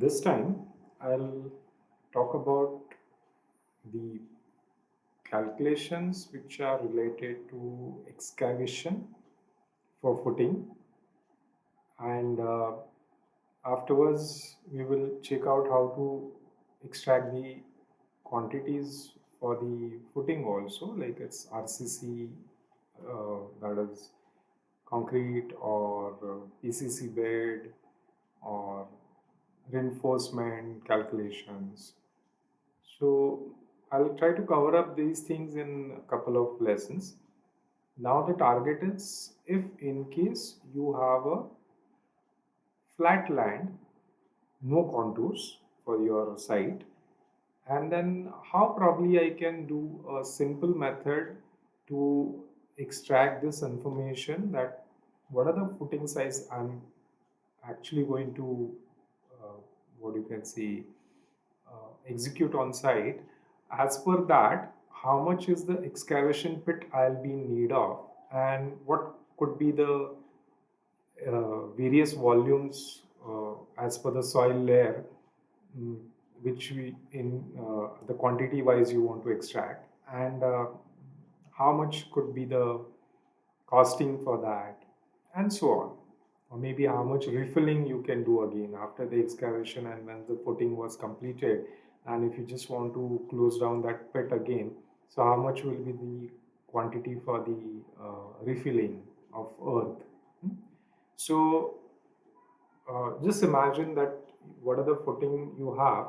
This time, I'll talk about the calculations which are related to excavation for footing, and afterwards, we will check out how to extract the quantities for the footing also, like it's RCC, that is concrete, or PCC bed, or reinforcement calculations. So I'll try to cover up these things in a couple of lessons. Now the target is, if in case you have a flat land, no contours for your site, and then how probably I can do a simple method to extract this information, that what are the footing size I'm actually going to uh, what you can see execute on site. As per that, how much is the excavation pit I'll be in need of, and what could be the various volumes as per the soil layer, mm, which we in the quantity wise you want to extract, and how much could be the costing for that, and so on. Or maybe how much refilling you can do again after the excavation and when the footing was completed. And if you just want to close down that pit again, so how much will be the quantity for the refilling of earth? Hmm? So just imagine that what are the footing you have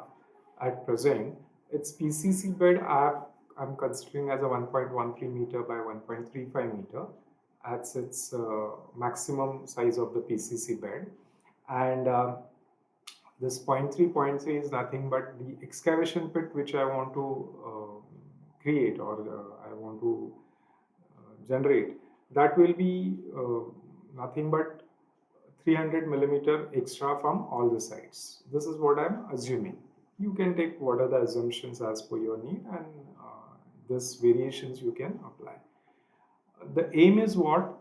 at present. It's PCC bed. I'm considering as a 1.13 meter by 1.35 meter. That's its maximum size of the PCC bed. And this point 3 is nothing but the excavation pit which I want to create, or I want to generate. That will be nothing but 300 millimeter extra from all the sides. This is what I'm assuming. You can take what are the assumptions as per your need, and this variations you can apply. The aim is what?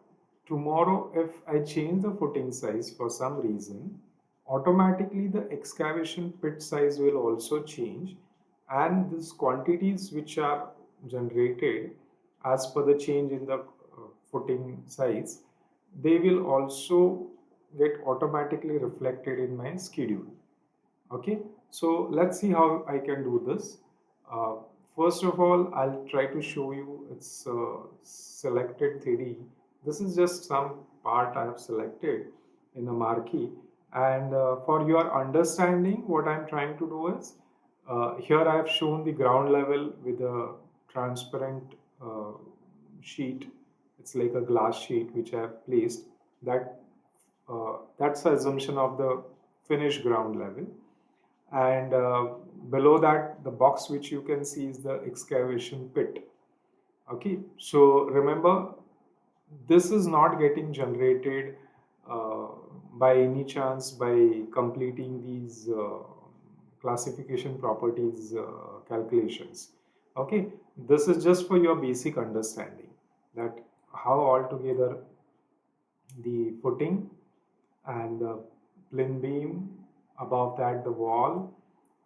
Tomorrow, if I change the footing size for some reason, automatically the excavation pit size will also change, and these quantities which are generated as per the change in the footing size, they will also get automatically reflected in my schedule. Okay, so let's see how I can do this. uh, First of all, I'll try to show you its selected 3D. This is just some part I have selected in a marquee, and for your understanding, what I'm trying to do is, here I have shown the ground level with a transparent sheet. It's like a glass sheet which I have placed. That's the assumption of the finished ground level, and below that the box which you can see is the excavation pit. Okay, so remember, this is not getting generated uh, by any chance by completing these classification properties calculations. Okay, this is just for your basic understanding, that how altogether the footing and the plinth beam, above that the wall,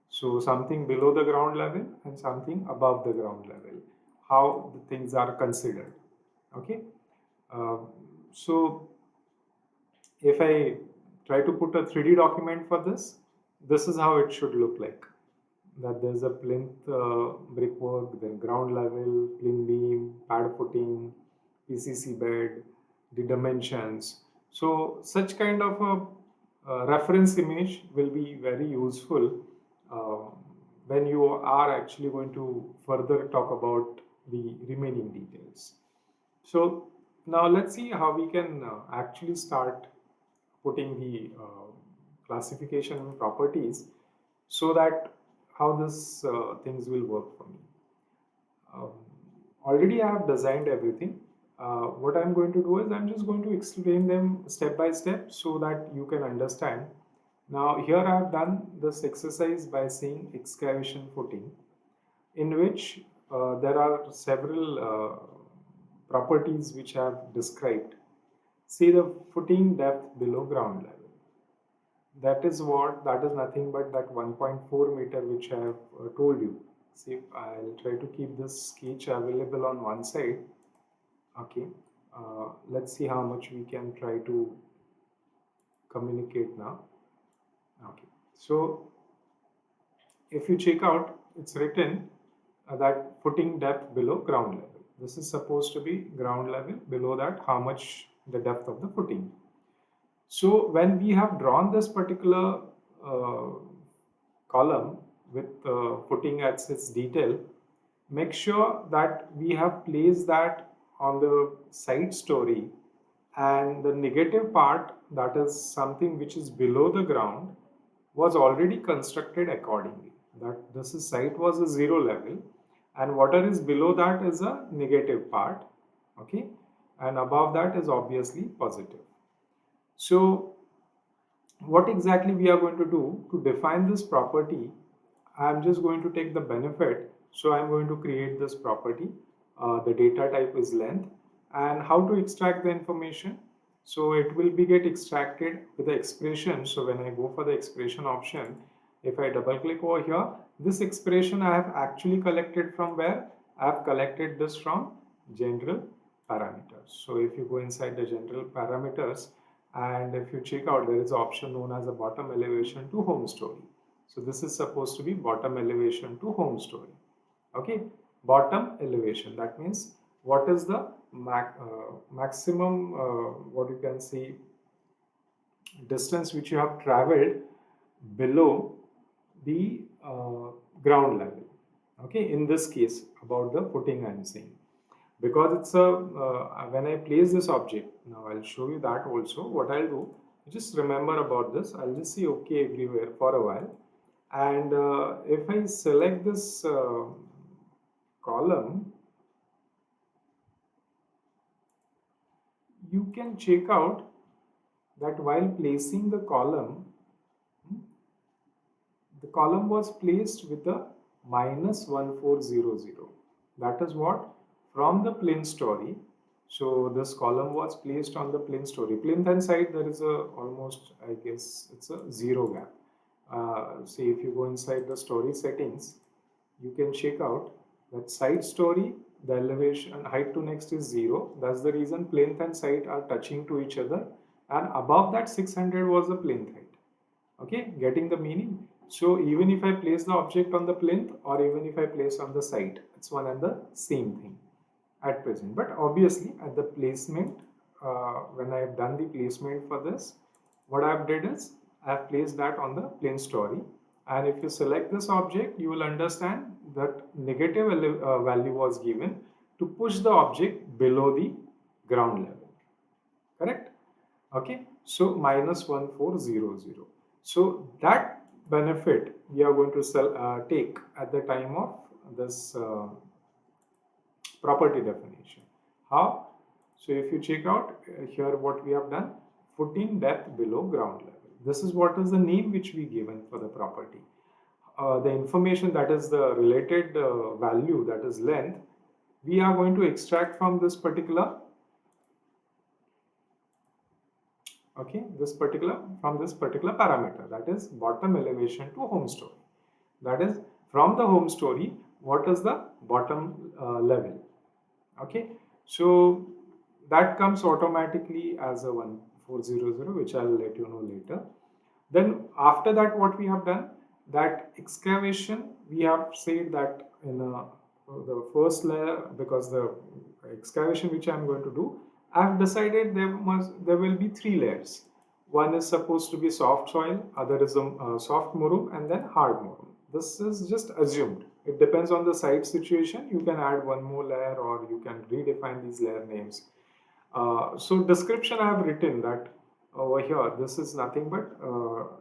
so something below the ground level and something above the ground level, how the things are considered. Okay, uh, so if I try to put a 3D document for this is how it should look like. That there's a plinth brickwork, then ground level, plinth beam, pad footing, PCC bed, the dimensions. So such kind of a reference image will be very useful uh, when you are actually going to further talk about the remaining details. So now let's see how we can actually start putting the classification properties, so that how this things will work for me. Um, Already I have designed everything. What I'm going to do is I'm just going to explain them step by step so that you can understand. Now here I have done this exercise by saying excavation footing, in which there are several properties which I have described. See the footing depth below ground level. That is what, that is nothing but that 1.4 meter which I have told you. See, I'll try to keep this sketch available on one side. Okay, let's see how much we can try to communicate now. Okay, so if you check out, it's written that footing depth below ground level. This is supposed to be ground level. Below that, how much the depth of the footing. So when we have drawn this particular uh, column with footing as its detail, make sure that we have placed that on the side story, and the negative part, that is something which is below the ground, was already constructed accordingly. That this is site was a zero level, and whatever is below that is a negative part, okay, and above that is obviously positive. So what exactly we are going to do to define this property? I'm just going to take the benefit. So I'm going to create this property. The data type is length, and how to extract the information. So it will be get extracted with the expression. So when I go for the expression option, if I double click over here, this expression I have actually collected from where? I have collected this from general parameters. So if you go inside the general parameters, and if you check out, there is an option known as a bottom elevation to home story. So this is supposed to be bottom elevation to home story. Okay, bottom elevation, that means what is the maximum, what you can see, distance which you have traveled below the ground level. Okay, in this case about the footing I am saying, because it's a when I place this object, now I'll show you that also. What I'll do, just remember about this, I'll just say okay everywhere for a while, and if I select this column, you can check out that while placing the column, the column was placed with a -1400. That is what? From the plinth story. So this column was placed on the plinth story. Plinth and side, there is a almost, I guess, it's a zero gap. See, if you go inside the story settings, you can check out that side story, the elevation height to next is 0. That's the reason plinth and side are touching to each other. And above that 600 was the plinth height. Okay, getting the meaning? So even if I place the object on the plinth or even if I place on the side, it's one and the same thing at present. But obviously at the placement, when I have done the placement for this, what I have did is I have placed that on the plane story, and if you select this object, you will understand that negative value was given to push the object below the ground level. Correct? Okay, so -1400. So that benefit we are going to take at the time of this property definition. How? So if you check out here what we have done, footing depth below ground level. This is what is the name which we given for the property. The information, that is the related value, that is length, we are going to extract from this particular, okay, from this particular parameter, that is bottom elevation to home story. That is from the home story, what is the bottom level. Okay, so that comes automatically as a 1400, which I'll let you know later. Then after that, what we have done, that excavation, we have said that in the first layer, because the excavation which I'm going to do, I've decided there will be three layers. One is supposed to be soft soil, other is a soft murum, and then hard murum. This is just assumed. It depends on the site situation. You can add one more layer or you can redefine these layer names. So description I have written that over here, this is nothing but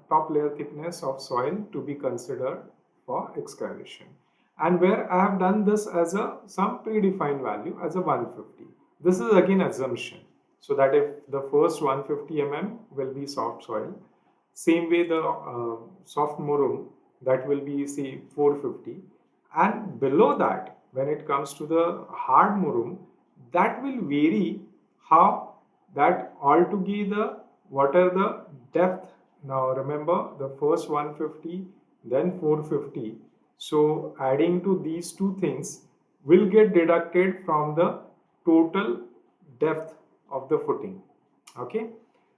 top layer thickness of soil to be considered for excavation. And where I have done this as a some predefined value as a 150. This is again assumption. So that if the first 150 mm will be soft soil, same way the soft murum, that will be say 450, and below that when it comes to the hard murum, that will vary. How? That altogether what are the depth Now remember the first 150, then 450. So adding to these two things will get deducted from the total depth of the footing. Okay.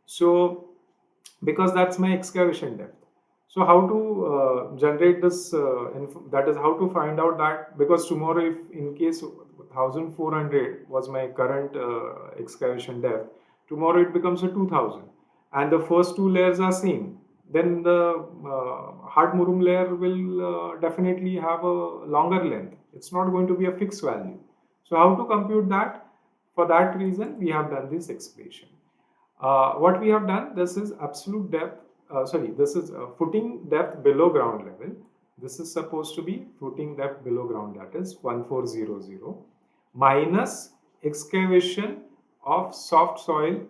So because that's my excavation depth. So how to generate this, that is how to find out that, because tomorrow if in case 1400 was my current excavation depth, tomorrow it becomes a 2000 and the first two layers are same, then the hard murum layer will definitely have a longer length. It's not going to be a fixed value. So how to compute that? For that reason we have done this expression. What we have done, this is absolute depth, this is footing depth below ground level. This is supposed to be footing depth below ground, that is 1400 minus excavation of soft soil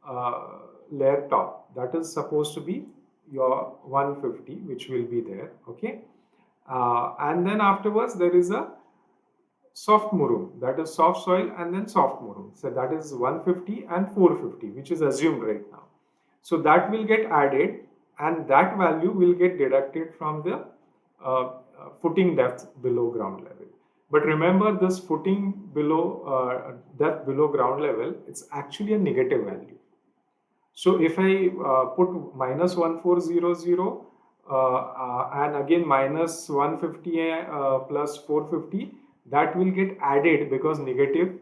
uh, layer top, that is supposed to be your 150, which will be there. Okay. And then afterwards there is a soft murum, that is soft soil, and then soft murum, so that is 150 and 450, which is assumed right now. So that will get added and that value will get deducted from the footing depth below ground level. But remember, this footing below depth below ground level, it's actually a negative value. So if I put minus 1400 and again minus 150 plus 450, that will get added because negative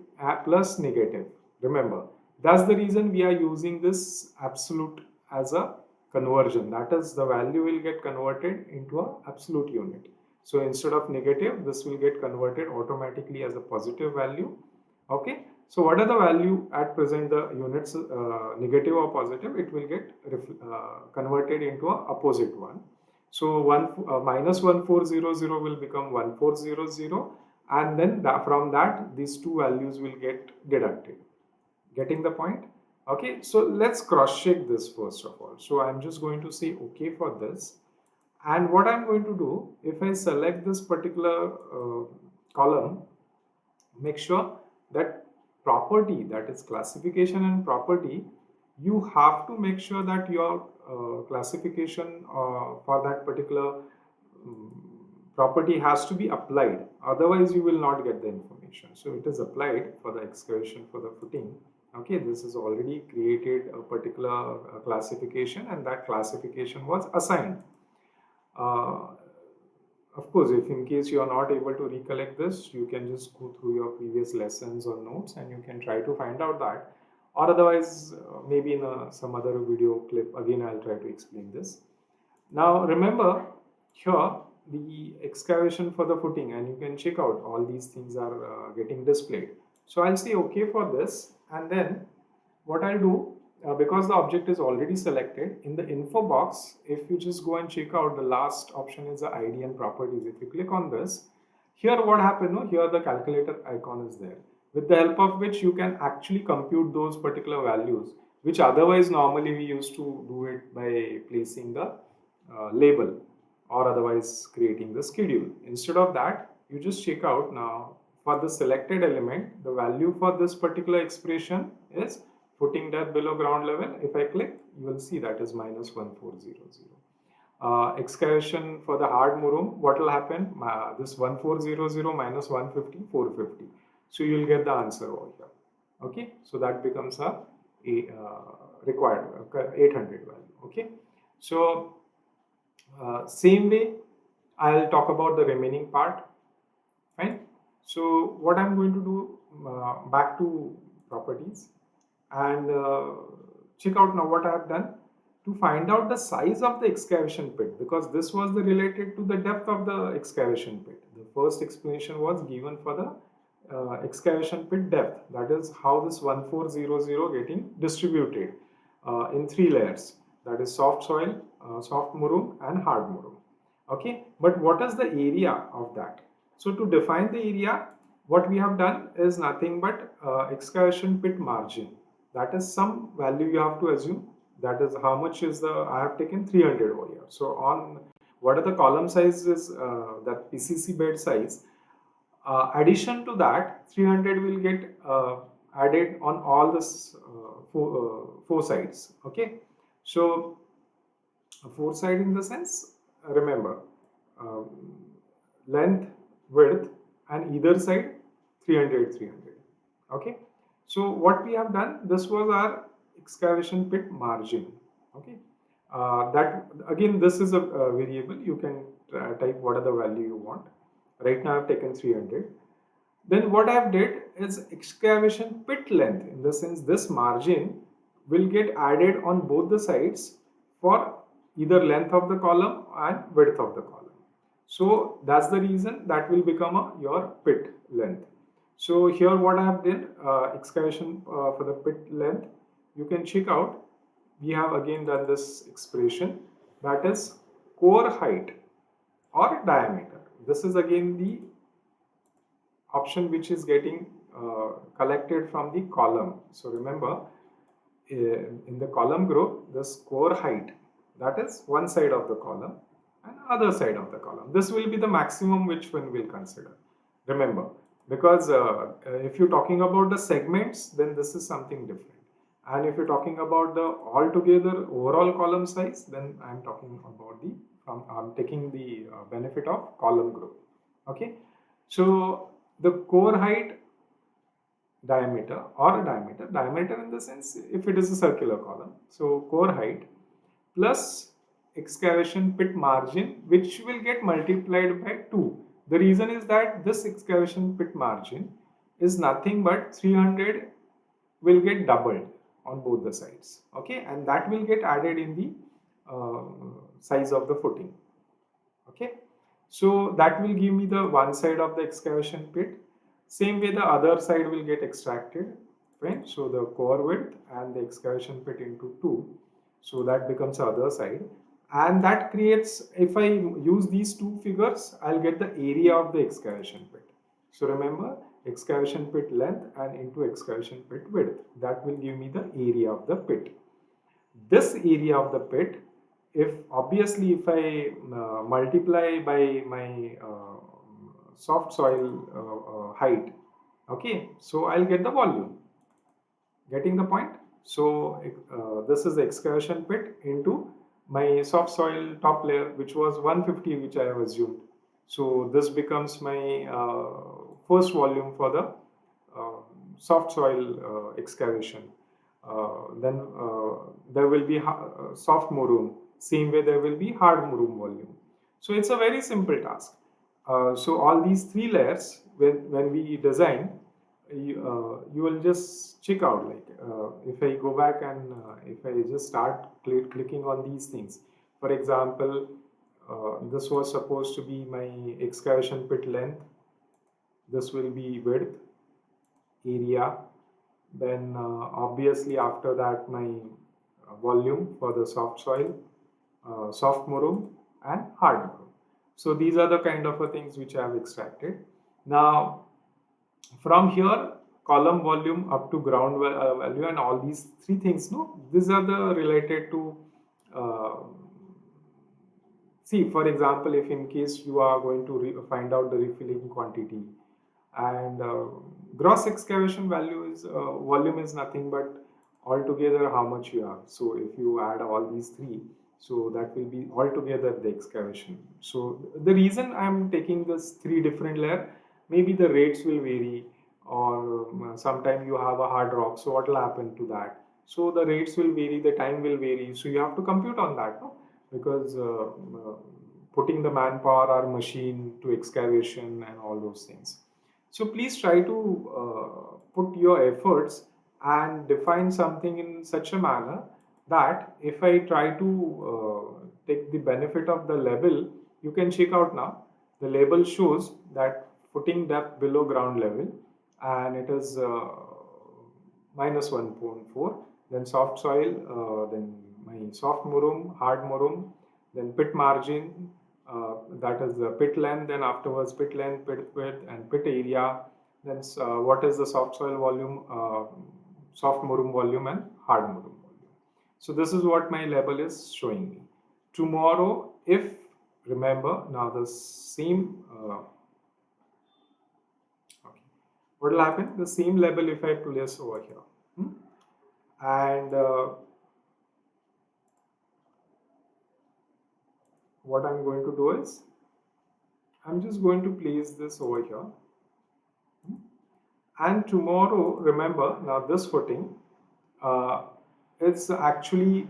plus negative. Remember, that's the reason we are using this absolute as a conversion. That is, the value will get converted into an absolute unit. So instead of negative, this will get converted automatically as a positive value. Okay. So what are the value at present, the units negative or positive, it will get converted into a opposite one. So minus 1400 will become 1400, and then from that these two values will get deducted. Getting the point? Okay, so let's cross check this first of all. So I'm just going to say okay for this, and what I'm going to do, if I select this particular column, make sure that property, that is classification and property, you have to make sure that your classification for that particular property has to be applied, otherwise you will not get the information. So it is applied for the excavation for the footing. Okay, this is already created a particular classification and that classification was assigned. uh, of course, if in case you are not able to recollect this, you can just go through your previous lessons or notes and you can try to find out that. Or otherwise, maybe in some other video clip, again, I'll try to explain this. Now, remember here the excavation for the footing, and you can check out all these things are getting displayed. So I'll say okay for this, and then what I'll do, because the object is already selected, in the info box, if you just go and check out, the last option is the ID and properties. If you click on this, here what happened, no? Here the calculator icon is there, with the help of which you can actually compute those particular values, which otherwise normally we used to do it by placing the label or otherwise creating the schedule. Instead of that, you just check out now for the selected element, the value for this particular expression is footing depth below ground level. If I click, you will see that is minus 1400. Excavation for the hard murum, what will happen? This 1400 minus 150, 450. So you will get the answer over here. Okay, so that becomes a required 800 value. Okay, so same way I'll talk about the remaining part. Fine. So what I'm going to do, back to properties, and check out now what I have done to find out the size of the excavation pit, because this was the related to the depth of the excavation pit. The first explanation was given for the excavation pit depth, that is how this 1400 getting distributed in three layers, that is soft soil, soft murum and hard murum. Okay, but what is the area of that? So to define the area, what we have done is nothing but excavation pit margin, that is some value you have to assume, that is how much is the, I have taken 300 over here. So on what are the column sizes, that PCC bed size, addition to that 300 will get added on all this four sides. Okay, so Four side in the sense, remember, um, length, width, and either side 300, 300. Okay. So what we have done, this was our excavation pit margin. Okay. That again, this is a variable. You can type what are the value you want. Right now I've taken 300. Then what I've did is excavation pit length, in the sense this margin will get added on both the sides for either length of the column and width of the column. So that's the reason that will become your pit length. So here what I have done, excavation for the pit length, you can check out. We have again done this expression, that is core height or diameter. This is again the option which is getting collected from the column. So remember, in the column group, the core height, that is one side of the column and other side of the column. This will be the maximum which one will consider. Remember, because if you're talking about the segments, then this is something different. And if you're talking about the altogether overall column size, then I'm talking about I'm taking the benefit of column group. Okay. So the core height, diameter in the sense if it is a circular column, so core height plus excavation pit margin, which will get multiplied by 2. The reason is that this excavation pit margin is nothing but 300 will get doubled on both the sides. Okay, and that will get added in the size of the footing. Okay, so that will give me the one side of the excavation pit. Same way the other side will get extracted, right? So the core width and the excavation pit into 2, so that becomes the other side, and that creates, if I use these two figures, I'll get the area of the excavation pit. So remember, excavation pit length and into excavation pit width, that will give me the area of the pit. This area of the pit, if obviously if I multiply by my soft soil height, okay, so I'll get the volume. Getting the point? So this is the excavation pit into my soft soil top layer, which was 150, which I have assumed. So this becomes my first volume for the uh, soft soil excavation. Then there will be soft murum. Same way there will be hard murum volume. So it's a very simple task. So all these three layers, when we design, you will just check out, like if I go back and if I just start clicking on these things. For example, this was supposed to be my excavation pit length. This will be width, area. Then obviously after that my volume for the soft soil, soft murum and hard murum. So these are the kind of things which I have extracted. Now from here, column volume up to ground value and all these three things, no, these are the related to uh, see, for example, if in case you are going to find out the refilling quantity, and gross excavation value is volume is nothing but altogether how much you have. So if you add all these three, so that will be altogether the excavation. So the reason I'm taking this three different layer, maybe the rates will vary, or sometime you have a hard rock, so what will happen to that? So the rates will vary, the time will vary, so you have to compute on that, no? Because putting the manpower or machine to excavation and all those things. So please try to put your efforts and define something in such a manner that if I try to take the benefit of the label, you can check out now. The label shows that footing depth below ground level, and it is minus 1.4. Then soft soil, then my soft murum, hard murum, then pit margin, that is the pit length, then afterwards pit length, pit width, and pit area. Then what is the soft soil volume, soft murum volume, and hard murum volume. So this is what my label is showing me. Tomorrow, if remember now the same, okay, what will happen? The same label if I place over here, and what I'm going to do is I'm just going to place this over here. And tomorrow, remember, now this footing, uh, it's actually,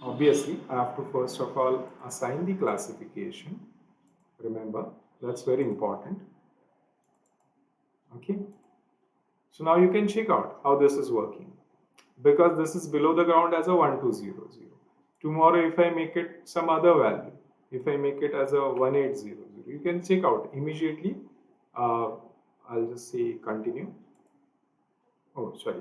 obviously, I have to first of all assign the classification. Remember, that's very important. Okay. So now you can check out how this is working. Because this is below the ground as a 1200. Tomorrow, if I make it some other value, if I make it as a 1800, you can check out immediately. Uh, I'll just say continue. Oh, sorry.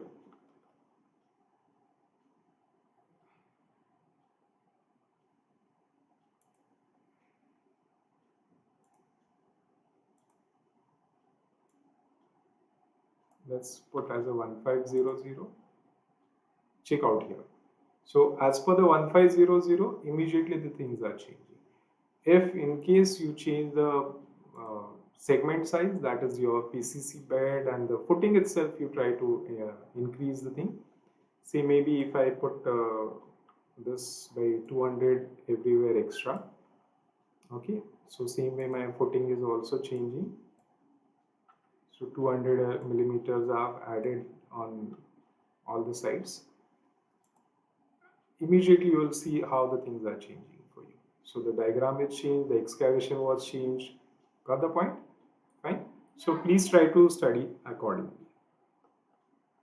Let's put as a 1500. Check out here. So as per the 1500, immediately the things are changing. If in case you change the segment size, that is your PCC bed and the footing itself, you try to increase the thing. Say maybe if I put this by 200 everywhere extra. Okay, so same way my footing is also changing. So 200 millimeters are added on all the sides. Immediately you will see how the things are changing for you. So the diagram is changed, the excavation was changed. Got the point? Fine. So please try to study accordingly.